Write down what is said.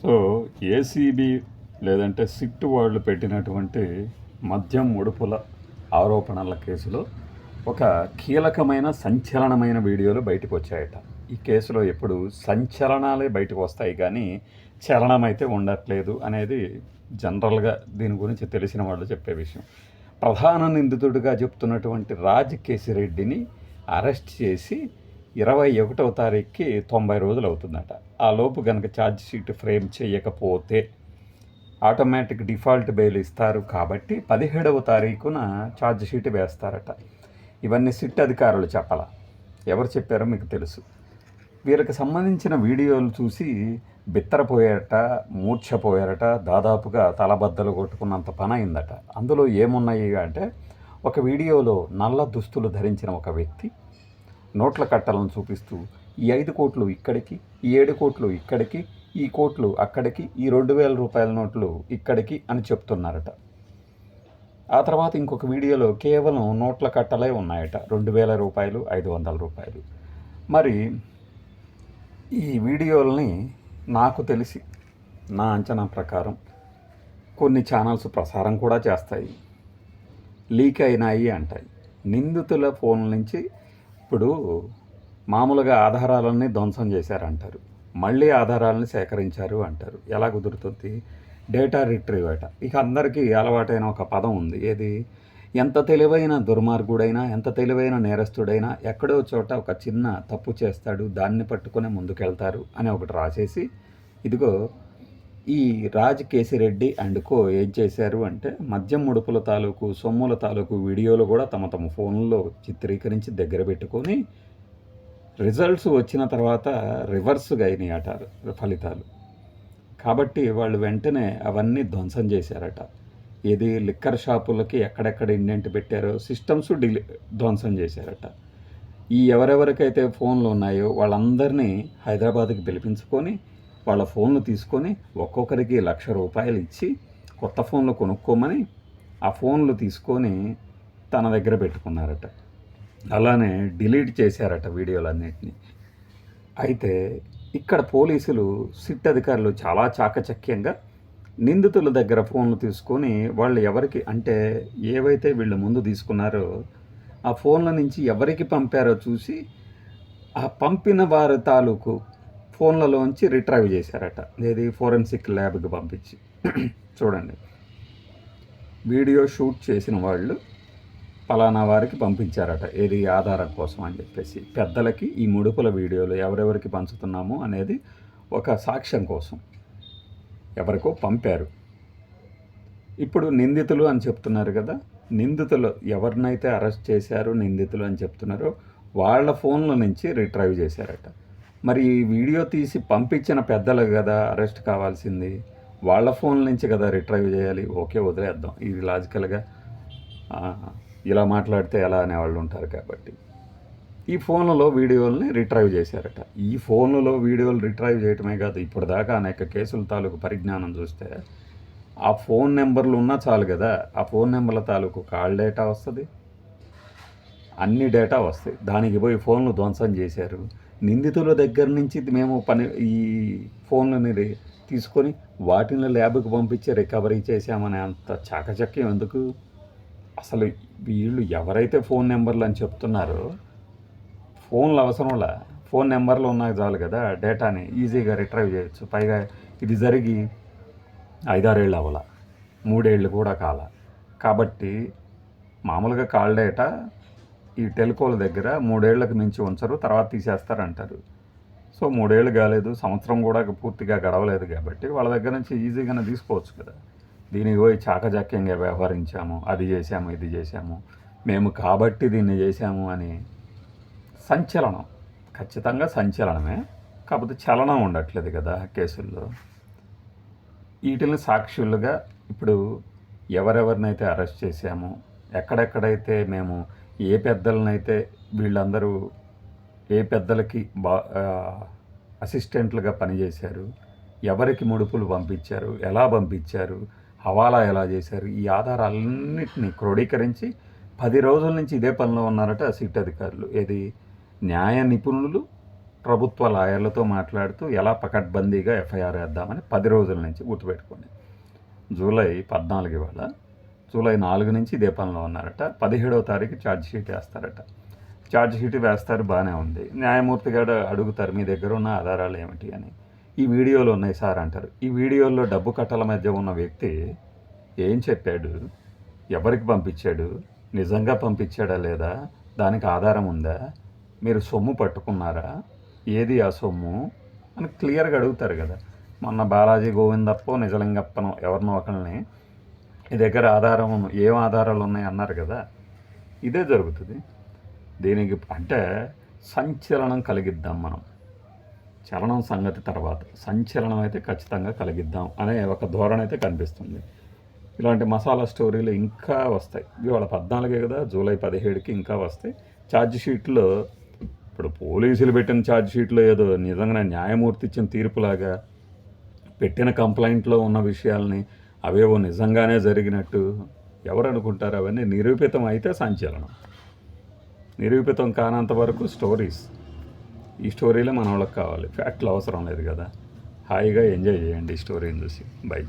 So ACB లేదంటే SIT వాళ్ళు పెట్టినటువంటి మద్యం ముడుపుల ఆరోపణల కేసులో ఒక కీలకమైన సంచలనమైన వీడియోలు బయటకు వచ్చాయట. ఈ కేసులో ఎప్పుడు సంచలనాలే బయటకు వస్తాయి కానీ చలనం అయితే ఉండట్లేదు అనేది జనరల్గా దీని గురించి తెలిసిన వాళ్ళు చెప్పే విషయం. ప్రధాన నిందితుడిగా చెప్తున్నటువంటి రాజ్ కేసిరెడ్డిని అరెస్ట్ చేసి 21వ తారీఖుకి 90 రోజులు అవుతుందట. ఆ లోపు కనుక ఛార్జ్ షీట్ ఫ్రేమ్ చేయకపోతే ఆటోమేటిక్ డిఫాల్ట్ బెయిల్ ఇస్తారు కాబట్టి 17వ తారీఖున ఛార్జ్ షీట్ వేస్తారట. ఇవన్నీ సిట్ అధికారులు చెప్పాల. ఎవరు చెప్పారో మీకు తెలుసు. వీళ్ళకి సంబంధించిన వీడియోలు చూసి బిత్తరపోయారట, మూర్ఛపోయారట, దాదాపుగా తలబద్దలు కొట్టుకున్నంత పని అయిందట. అందులో ఏమున్నాయి అంటే, ఒక వీడియోలో నల్ల దుస్తులు ధరించిన ఒక వ్యక్తి నోట్ల కట్టలను చూపిస్తూ ఈ 5 కోట్లు ఇక్కడికి, ఈ 7 కోట్లు ఇక్కడికి, ఈ కోట్లు అక్కడికి, ఈ 2000 రూపాయల నోట్లు ఇక్కడికి అని చెప్తున్నారట. ఆ తర్వాత ఇంకొక వీడియోలో కేవలం నోట్ల కట్టలే ఉన్నాయట, 2000 రూపాయలు, 500 రూపాయలు. మరి ఈ వీడియోలని నాకు తెలిసి నా అంచనా ప్రకారం కొన్ని ఛానల్స్ ప్రసారం కూడా చేస్తాయి, లీక్ అయినాయి అంటాయి. నిందితుల ఫోన్ నుంచి ఇప్పుడు మామూలుగా ఆధారాలన్నీ ధ్వంసం చేశారంటారు, మళ్ళీ ఆధారాలను సేకరించారు అంటారు. ఎలా కుదురుతుంది? డేటా రిట్రీవ్ అట. ఇక అందరికీ అలవాటైన ఒక పదం ఉంది, ఏది? ఎంత తెలివైన దుర్మార్గుడైనా, ఎంత తెలివైన నేరస్తుడైనా ఎక్కడో చోట ఒక చిన్న తప్పు చేస్తాడు, దాన్ని పట్టుకొని ముందుకెళ్తారు అని ఒకటి రాసేసి, ఇదిగో ఈ రాజ్ కేసిరెడ్డి అండ్ కో ఏం చేశారు అంటే, మద్యం ముడుపుల తాలూకు, సొమ్ముల తాలూకు వీడియోలు కూడా తమ తమ ఫోన్లో చిత్రీకరించి దగ్గర పెట్టుకొని రిజల్ట్స్ వచ్చిన తర్వాత రివర్స్గా అయినాయట ఫలితాలు. కాబట్టి వాళ్ళు వెంటనే అవన్నీ ధ్వంసం చేశారట. ఏది? లిక్కర్ షాపులకి ఎక్కడెక్కడ ఇండెంట్ పెట్టారో సిస్టమ్స్ ధ్వంసం చేశారట. ఈ ఎవరెవరికైతే ఫోన్లు ఉన్నాయో వాళ్ళందరినీ హైదరాబాద్కి పిలిపించుకొని వాళ్ళ ఫోన్లు తీసుకొని ఒక్కొక్కరికి ₹1,00,000 ఇచ్చి కొత్త ఫోన్లు కొనుక్కోమని ఆ ఫోన్లు తీసుకొని తన దగ్గర పెట్టుకున్నారట. అలానే డిలీట్ చేశారట వీడియోలన్నింటినీ. అయితే ఇక్కడ పోలీసులు, సిట్ అధికారులు చాలా చాకచక్యంగా నిందితుల దగ్గర ఫోన్లు తీసుకొని వాళ్ళు ఎవరికి అంటే ఏవైతే వీళ్ళు ముందు తీసుకున్నారో ఆ ఫోన్ల నుంచి ఎవరికి పంపారో చూసి ఆ పంపిన వారి తాలూకు ఫోన్లలోంచి రిట్రైవ్ చేశారట. ఏది? ఫోరెన్సిక్ ల్యాబ్కి పంపించి. చూడండి, వీడియో షూట్ చేసిన వాళ్ళు పలానా వారికి పంపించారట. ఏది? ఆధారం కోసం అని చెప్పేసి పెద్దలకి ఈ ముడుపుల వీడియోలు ఎవరెవరికి పంచుతున్నాము అనేది ఒక సాక్ష్యం కోసం ఎవరికో పంపారు. ఇప్పుడు నిందితులు అని చెప్తున్నారు కదా, నిందితులు ఎవరినైతే అరెస్ట్ చేశారో నిందితులు అని చెప్తున్నారో వాళ్ళ ఫోన్ల నుంచి రిట్రైవ్ చేశారట. మరి ఈ వీడియో తీసి పంపించిన పెద్దలు కదా అరెస్ట్ కావాల్సింది, వాళ్ళ ఫోన్ నుంచి కదా రిట్రైవ్ చేయాలి. ఓకే, వదిలేద్దాం, ఇది లాజికల్గా ఇలా మాట్లాడితే ఎలా అనేవాళ్ళు ఉంటారు కాబట్టి ఈ ఫోన్లలో వీడియోలని రిట్రైవ్ చేశారట. ఈ ఫోన్లలో వీడియోలు రిట్రైవ్ చేయటమే కాదు, ఇప్పుడు దాకా అనేక కేసుల తాలూకు పరిజ్ఞానం చూస్తే ఆ ఫోన్ నెంబర్లు ఉన్నా చాలు కదా, ఆ ఫోన్ నెంబర్ల తాలూకు కాల్ డేటా వస్తుంది, అన్ని డేటా వస్తాయి. దానికి పోయి ఫోన్లు ధ్వంసం చేశారు. నిందితుల దగ్గర నుంచి మేము ఈ ఫోన్లని తీసుకొని వాటిని ల్యాబ్కి పంపించి రికవరీ చేశామనే అంత చాకచక్యం ఎందుకు? అసలు వీళ్ళు ఎవరైతే ఫోన్ నెంబర్లు అని చెప్తున్నారో ఫోన్లు అవసరంలా, ఫోన్ నెంబర్లు ఉన్నాయి చాలు కదా, డేటాని ఈజీగా రిట్రైవ్ చేయొచ్చు. పైగా ఇది జరిగి 5-6 ఏళ్ళు అవ్వాల, 3 ఏళ్ళు కూడా కాల. కాబట్టి మామూలుగా కాల్ డేటా ఈ టెలికోల దగ్గర 3 ఏళ్లకు మించి ఉంచరు, తర్వాత తీసేస్తారంటారు. సో 3 ఏళ్ళు కాలేదు, సంవత్సరం కూడా పూర్తిగా గడవలేదు కాబట్టి వాళ్ళ దగ్గర నుంచి ఈజీగానే తీసుకోవచ్చు కదా. దీనికి పోయి చాకచక్యంగా వ్యవహరించాము, అది చేశాము, ఇది చేశాము, మేము కాబట్టి దీన్ని చేశాము అని సంచలనం. ఖచ్చితంగా సంచలనమే, కాకపోతే చలనం ఉండట్లేదు కదా కేసుల్లో. వీటిని సాక్షులుగా ఇప్పుడు ఎవరెవరినైతే అరెస్ట్ చేశామో, ఎక్కడెక్కడైతే మేము ఏ పెద్దలనైతే వీళ్ళందరూ ఏ పెద్దలకి అసిస్టెంట్లుగా పనిచేశారు, ఎవరికి ముడుపులు పంపించారు, ఎలా పంపించారు, హవాలా ఎలా చేశారు, ఈ ఆధారాలన్నింటినీ క్రోడీకరించి 10 రోజుల నుంచి ఇదే పనిలో ఉన్నారట సిట్ అధికారులు. ఏది? న్యాయ నిపుణులు, ప్రభుత్వ లాయర్లతో మాట్లాడుతూ ఎలా పకడ్బందీగా ఎఫ్ఐఆర్ వేద్దామని 10 రోజుల నుంచి గుర్తుపెట్టుకోండి. జూలై 14 ఇవాళ. జూలై 4 నుంచి ఇదే పనిలో ఉన్నారట. 17వ తారీఖు ఛార్జ్ షీట్ వేస్తారట. ఛార్జ్ షీట్ వేస్తారు, బాగానే ఉంది. న్యాయమూర్తి గారు అడుగుతారు, మీ దగ్గర ఉన్న ఆధారాలు ఏమిటి అని. ఈ వీడియోలు ఉన్నాయి సార్ అంటారు. ఈ వీడియోల్లో డబ్బు కట్టల మధ్య ఉన్న వ్యక్తి ఏం చెప్పాడు, ఎవరికి పంపించాడు, నిజంగా పంపించాడా లేదా, దానికి ఆధారం ఉందా, మీరు సొమ్ము పట్టుకున్నారా, ఏది ఆ సొమ్ము అని క్లియర్గా అడుగుతారు కదా. మొన్న బాలాజీ గోవిందప్పో నిజలింగప్పనో ఎవరినో ఒకరిని ఈ దగ్గర ఆధారం ఏం ఆధారాలు ఉన్నాయి అన్నారు కదా. ఇదే జరుగుతుంది. దీనికి అంటే సంచలనం కలిగిద్దాం మనం. చలనం సంగతి తర్వాత, సంచలనం అయితే ఖచ్చితంగా కలిగిద్దాం అనే ఒక ధోరణి అయితే కనిపిస్తుంది. ఇలాంటి మసాలా స్టోరీలు ఇంకా వస్తాయి. ఇవాళ 14 కదా, జూలై 17కి ఇంకా వస్తాయి. ఛార్జ్ షీట్లో ఇప్పుడు పోలీసులు పెట్టిన ఛార్జ్ షీట్లో ఏదో నిజంగా న్యాయమూర్తి ఇచ్చిన తీర్పులాగా పెట్టిన కంప్లైంట్లో ఉన్న విషయాల్ని అవేవో నిజంగానే జరిగినట్టు ఎవరు అనుకుంటారు? అవన్నీ నిరూపితం అయితే సంచలనం, నిరూపితం కానంత వరకు స్టోరీస్. ఈ స్టోరీలే మన వాళ్ళకి కావాలి, ఫ్యాక్ట్లు అవసరం లేదు కదా. హాయిగా ఎంజాయ్ చేయండి ఈ స్టోరీని చూసి. బై.